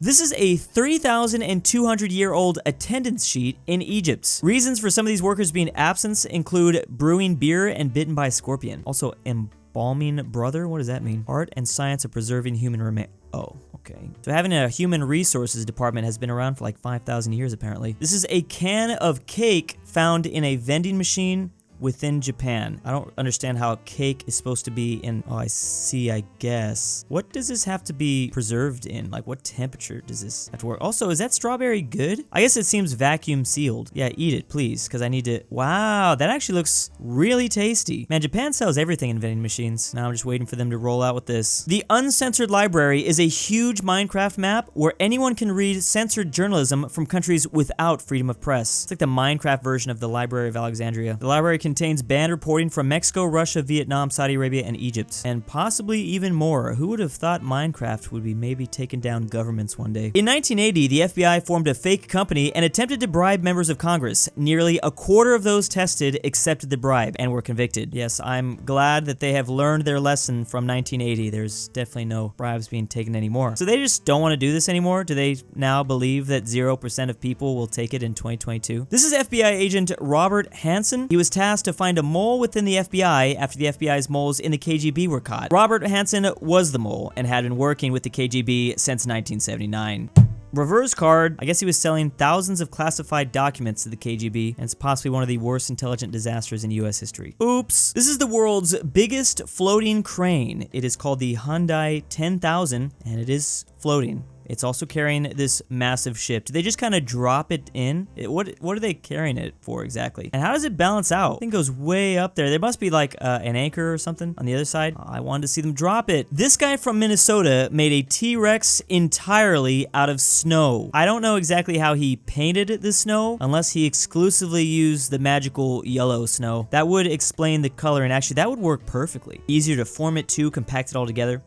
This is a 3,200-year-old attendance sheet in Egypt. Reasons for some of these workers being absent include brewing beer and bitten by a scorpion. Also, embalming brother, what does that mean? Art and science of preserving human remains. Oh, okay. So having a human resources department has been around for like 5,000 years apparently. This is a can of cake found in a vending machine within Japan. I don't understand how cake is supposed to be in, oh, I see, I guess. What does this have to be preserved in? Like, what temperature does this have to work? Also, is that strawberry good? I guess it seems vacuum sealed. Yeah, eat it, please, because I need to, wow, that actually looks really tasty. Man, Japan sells everything in vending machines. Now I'm just waiting for them to roll out with this. The Uncensored Library is a huge Minecraft map where anyone can read censored journalism from countries without freedom of press. It's like the Minecraft version of the Library of Alexandria. The library contains banned reporting from Mexico, Russia, Vietnam, Saudi Arabia, and Egypt. And possibly even more. Who would have thought Minecraft would be maybe taking down governments one day? In 1980, the FBI formed a fake company and attempted to bribe members of Congress. Nearly a quarter of those tested accepted the bribe and were convicted. Yes, I'm glad that they have learned their lesson from 1980. There's definitely no bribes being taken anymore. So they just don't want to do this anymore? Do they now believe that 0% of people will take it in 2022? This is FBI agent Robert Hansen. He was tasked to find a mole within the FBI after the FBI's moles in the KGB were caught. Robert Hansen was the mole and had been working with the KGB since 1979. Reverse card, I guess he was selling thousands of classified documents to the KGB, and it's possibly one of the worst intelligent disasters in US history. Oops. This is the world's biggest floating crane. It is called the Hyundai 10,000, and it is floating. It's also carrying this massive ship. Do they just kind of drop it in? What are they carrying it for exactly? And how does it balance out? I think it goes way up there. There must be like an anchor or something on the other side. Oh, I wanted to see them drop it. This guy from Minnesota made a T-Rex entirely out of snow. I don't know exactly how he painted the snow, unless he exclusively used the magical yellow snow. That would explain the color, and actually that would work perfectly. Easier to form it too, compact it all together.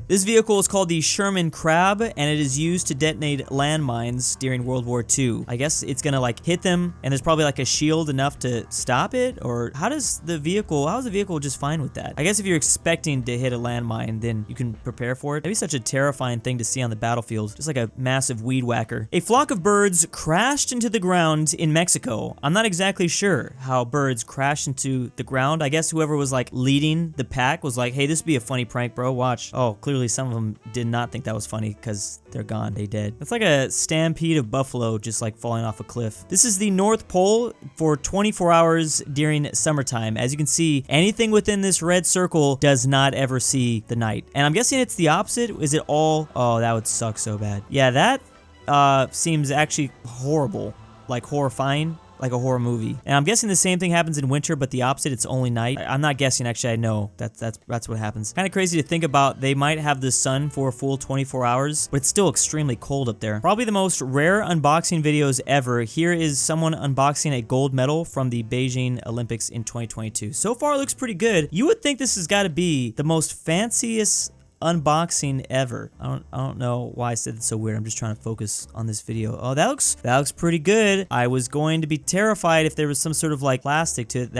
This vehicle is called the Sherman Crab, and it is used to detonate landmines during World War II. I guess it's gonna like hit them, and there's probably like a shield enough to stop it, or how is the vehicle just fine with that? I guess if you're expecting to hit a landmine, then you can prepare for it. That'd be such a terrifying thing to see on the battlefield, just like a massive weed whacker. A flock of birds crashed into the ground in Mexico. I'm not exactly sure how birds crash into the ground. I guess whoever was like leading the pack was like, hey, this would be a funny prank, bro, watch. Oh, clearly some of them did not think that was funny because they're gone, they dead. It's like a stampede of buffalo just like falling off a cliff. This is the North Pole for 24 hours during summertime. As you can see, anything within this red circle does not ever see the night. And I'm guessing it's the opposite. Is it all? Oh, that would suck so bad. Yeah, that seems actually horrible, like horrifying. Like a horror movie. And I'm guessing the same thing happens in winter, but the opposite, it's only night. I'm not guessing, actually, I know that's what happens. Kind of crazy to think about. They might have the sun for a full 24 hours, but it's still extremely cold up there. Probably the most rare unboxing videos ever. Here is someone unboxing a gold medal from the Beijing Olympics in 2022. So far, it looks pretty good. You would think this has got to be the most fanciest unboxing ever. I don't know why I said it's so weird. I'm just trying to focus on this video. Oh, that looks pretty good. I was going to be terrified if there was some sort of like plastic to it.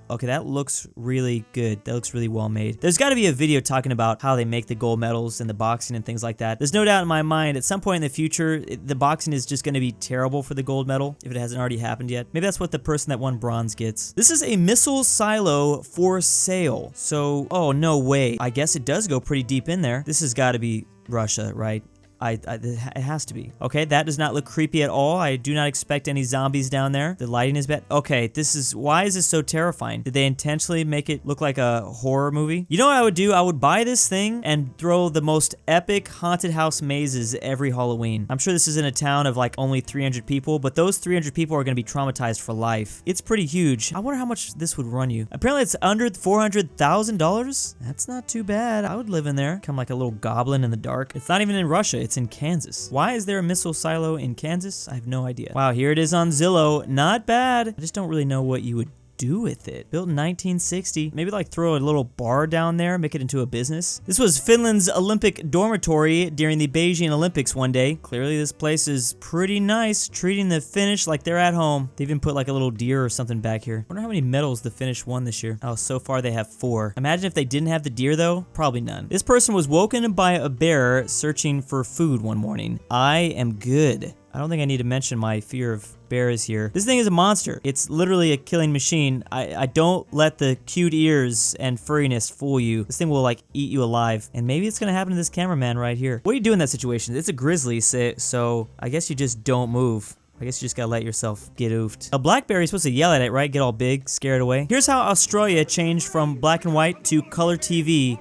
Okay, that looks really good. That looks really well made. There's got to be a video talking about how they make the gold medals and the boxing and things like that. There's no doubt in my mind at some point in the future, the boxing is just going to be terrible for the gold medal if it hasn't already happened yet. Maybe that's what the person that won bronze gets. This is a missile silo for sale. So, oh, no way. I guess it does go pretty deep in there. This has got to be Russia, right? It has to be. Okay, that does not look creepy at all. I do not expect any zombies down there. The lighting is bad. Okay, why is this so terrifying? Did they intentionally make it look like a horror movie? You know what I would do? I would buy this thing and throw the most epic haunted house mazes every Halloween. I'm sure this is in a town of like only 300 people, but those 300 people are going to be traumatized for life. It's pretty huge. I wonder how much this would run you. Apparently it's under $400,000. That's not too bad. I would live in there. Become like a little goblin in the dark. It's not even in Russia. It's in Kansas. Why is there a missile silo in Kansas? I have no idea. Wow, here it is on Zillow. Not bad. I just don't really know what you would do with it? Built in 1960. Maybe like throw a little bar down there, make it into a business. This was Finland's Olympic dormitory during the Beijing Olympics one day. Clearly this place is pretty nice, treating the Finnish like they're at home. They even put like a little deer or something back here. Wonder how many medals the Finnish won this year. Oh, so far they have 4. Imagine if they didn't have the deer though, probably none. This person was woken by a bear searching for food one morning. I am good. I don't think I need to mention my fear of bears here. This thing is a monster. It's literally a killing machine. I don't let the cute ears and furriness fool you. This thing will like eat you alive. And maybe it's gonna happen to this cameraman right here. What do you do in that situation? It's a grizzly, so I guess you just don't move. I guess you just gotta let yourself get oofed. A blackberry's supposed to yell at it, right? Get all big, scare it away. Here's how Australia changed from black and white to color TV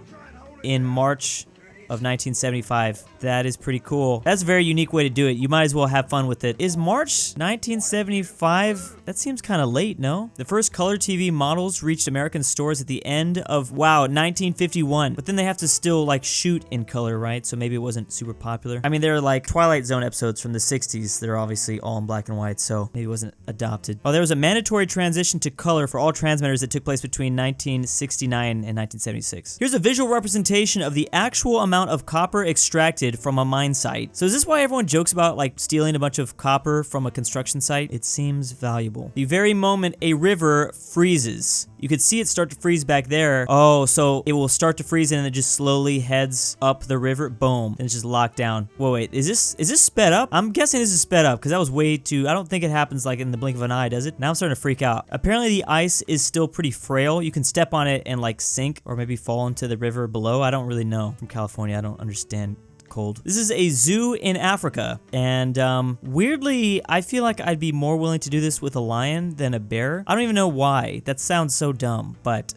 in March of 1975. That is pretty cool. That's a very unique way to do it. You might as well have fun with it. Is March 1975? That seems kind of late, no? The first color TV models reached American stores at the end of, wow, 1951. But then they have to still like shoot in color, right? So maybe it wasn't super popular. I mean, there are like Twilight Zone episodes from the 60s that are obviously all in black and white, so maybe it wasn't adopted. Oh, there was a mandatory transition to color for all transmitters that took place between 1969 and 1976. Here's a visual representation of the actual amount of copper extracted from a mine site. So is this why everyone jokes about like stealing a bunch of copper from a construction site? It seems valuable. The very moment a river freezes, you could see it start to freeze back there. Oh, so it will start to freeze and then it just slowly heads up the river. Boom. And it's just locked down. Whoa, wait, is this sped up? I'm guessing this is sped up because that was way too, I don't think it happens like in the blink of an eye, does it? Now I'm starting to freak out. Apparently the ice is still pretty frail. You can step on it and like sink or maybe fall into the river below. I don't really know. From California, I don't understand cold. This is a zoo in Africa, and weirdly, I feel like I'd be more willing to do this with a lion than a bear. I don't even know why. That sounds so dumb, but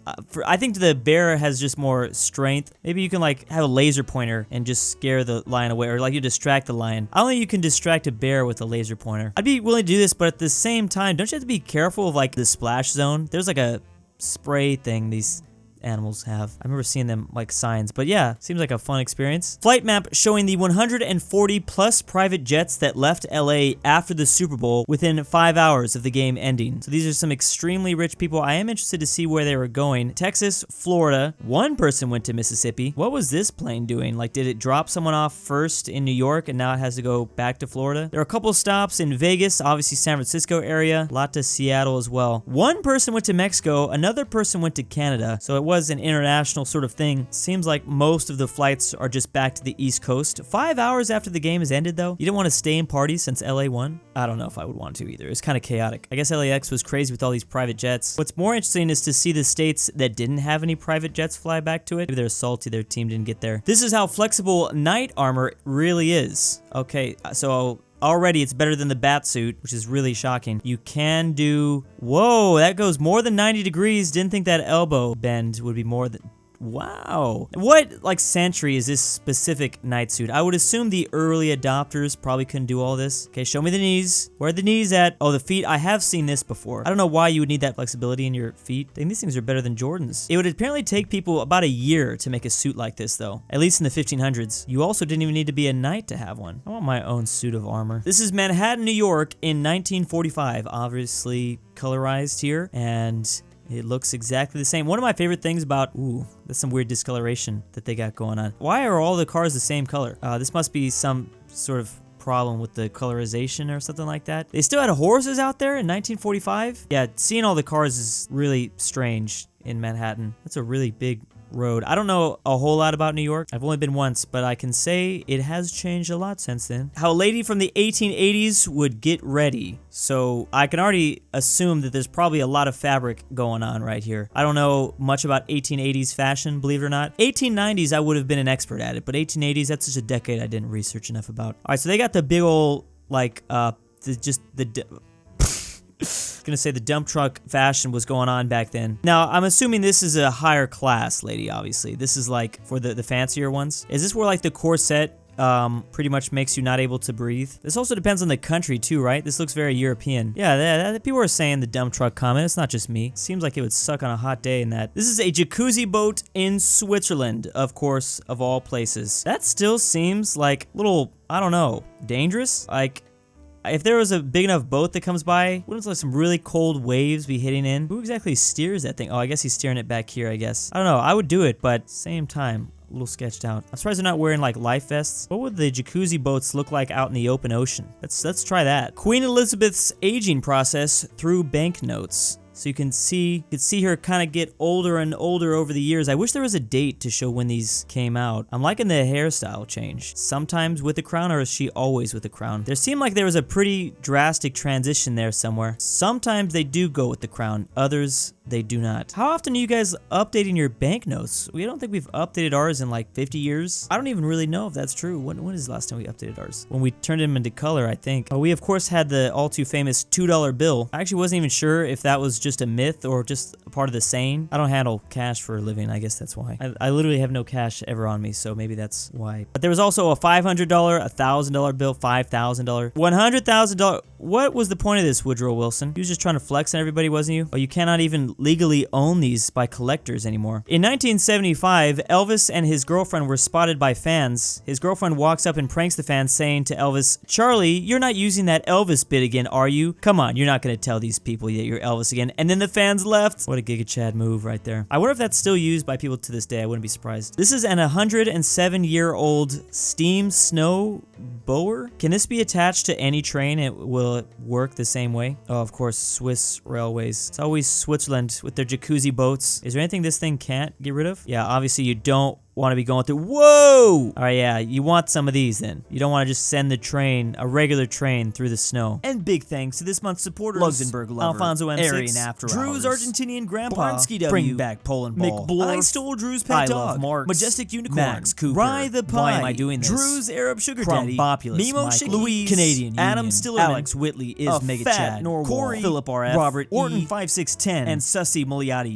I think the bear has just more strength. Maybe you can like have a laser pointer and just scare the lion away, or like you distract the lion. I don't think you can distract a bear with a laser pointer. I'd be willing to do this, but at the same time, don't you have to be careful of like the splash zone? There's like a spray thing these animals have. I remember seeing them like signs, but yeah, seems like a fun experience. Flight map showing the 140 plus private jets that left LA after the Super Bowl within 5 hours of the game ending. So these are some extremely rich people. I am interested to see where they were going. Texas, Florida. One person went to Mississippi. What was this plane doing? Like, did it drop someone off first in New York and now it has to go back to Florida? There are a couple stops in Vegas, obviously San Francisco area, a lot to Seattle as well. One person went to Mexico, another person went to Canada. So it was an international sort of thing. Seems like most of the flights are just back to the East Coast. 5 hours after the game has ended though. You didn't want to stay and party since LA won? I don't know if I would want to either. It's kind of chaotic. I guess LAX was crazy with all these private jets. What's more interesting is to see the states that didn't have any private jets fly back to it. Maybe they're salty their team didn't get there. This is how flexible knight armor really is. Okay, so already it's better than the bat suit, which is really shocking. You can do, whoa, that goes more than 90 degrees. Didn't think that elbow bend would be more than, wow. What like century is this specific knight suit? I would assume the early adopters probably couldn't do all this. Okay, show me the knees. Where are the knees at? Oh, the feet. I have seen this before. I don't know why you would need that flexibility in your feet. I think these things are better than Jordans. It would apparently take people about a year to make a suit like this though. At least in the 1500s. You also didn't even need to be a knight to have one. I want my own suit of armor. This is Manhattan, New York in 1945. Obviously colorized here, and it looks exactly the same. One of my favorite things about, ooh, that's some weird discoloration that they got going on. Why are all the cars the same color? This must be some sort of problem with the colorization or something like that. They still had horses out there in 1945? Yeah, seeing all the cars is really strange in Manhattan. That's a really big road. I don't know a whole lot about New York. I've only been once, but I can say it has changed a lot since then. How a lady from the 1880s would get ready. So I can already assume that there's probably a lot of fabric going on right here. I don't know much about 1880s fashion, believe it or not. 1890s, I would have been an expert at it, but 1880s, that's such a decade I didn't research enough about. All right, so they got the big old, like, gonna say the dump truck fashion was going on back then. Now, I'm assuming this is a higher class lady, obviously. This is like for the fancier ones. Is this where like the corset pretty much makes you not able to breathe? This also depends on the country too, right? This looks very European. Yeah, people are saying the dump truck comment. It's not just me. Seems like it would suck on a hot day in that. This is a jacuzzi boat in Switzerland, of course, of all places. That still seems like a little, I don't know, dangerous? Like, If there was a big enough boat that comes by, wouldn't like some really cold waves be hitting in? Who exactly steers that thing? Oh, I guess he's steering it back here, I guess. I don't know. I would do it, but same time, a little sketched out. I'm surprised they're not wearing like life vests. What would the jacuzzi boats look like out in the open ocean? Let's try that. Queen Elizabeth's aging process through banknotes. So you can see her kind of get older and older over the years. I wish there was a date to show when these came out. I'm liking the hairstyle change. Sometimes with the crown, or is she always with the crown? There seemed like there was a pretty drastic transition there somewhere. Sometimes they do go with the crown. Others, they do not. How often are you guys updating your banknotes? We don't think we've updated ours in like 50 years. I don't even really know if that's true. When is the last time we updated ours? When we turned them into color, I think. Oh, we of course had the all too famous $2 bill. I actually wasn't even sure if that was just a myth or just a part of the saying. I don't handle cash for a living. I guess that's why. I literally have no cash ever on me, so maybe that's why. But there was also a $500, $1,000 bill, $5,000, $100,000. What was the point of this, Woodrow Wilson? He was just trying to flex on everybody, wasn't you? Oh, you cannot even legally own these by collectors anymore. In 1975, Elvis and his girlfriend were spotted by fans. His girlfriend walks up and pranks the fans, saying to Elvis, "Charlie, you're not using that Elvis bit again, are you? Come on, you're not going to tell these people that you're Elvis again." And then the fans left. What a Giga Chad move right there. I wonder if that's still used by people to this day. I wouldn't be surprised. This is an 107-year-old steam snow blower. Can this be attached to any train? Will it work the same way? Oh, of course, Swiss railways. It's always Switzerland with their jacuzzi boats. Is there anything this thing can't get rid of? Yeah, obviously you don't want to be going through. Whoa! All right, yeah, you want some of these then. You don't want to just send the train, a regular train, through the snow. And big thanks to this month's supporters: LuxembourgLover, Alfonso M6, AryanAfterHours, Drew's Argentinian Grandpa, Barnsky W, bringbackpolandball, McBlorf, istoledrewspetdog, iLoveMarx, Majestic Unicorn, Max Cooper, RyeThePie, Why am I doing this? Drew's Arab Sugar Daddy, Krombopulos Mimoshiki, Michael, Louise, Canadian Adam Union, Stillerman, Alex Whitley is Mega Chad, aPhatNarwhal, Corey, Philipp RF, Robert E, ortin 5610, and Sussy Muliati.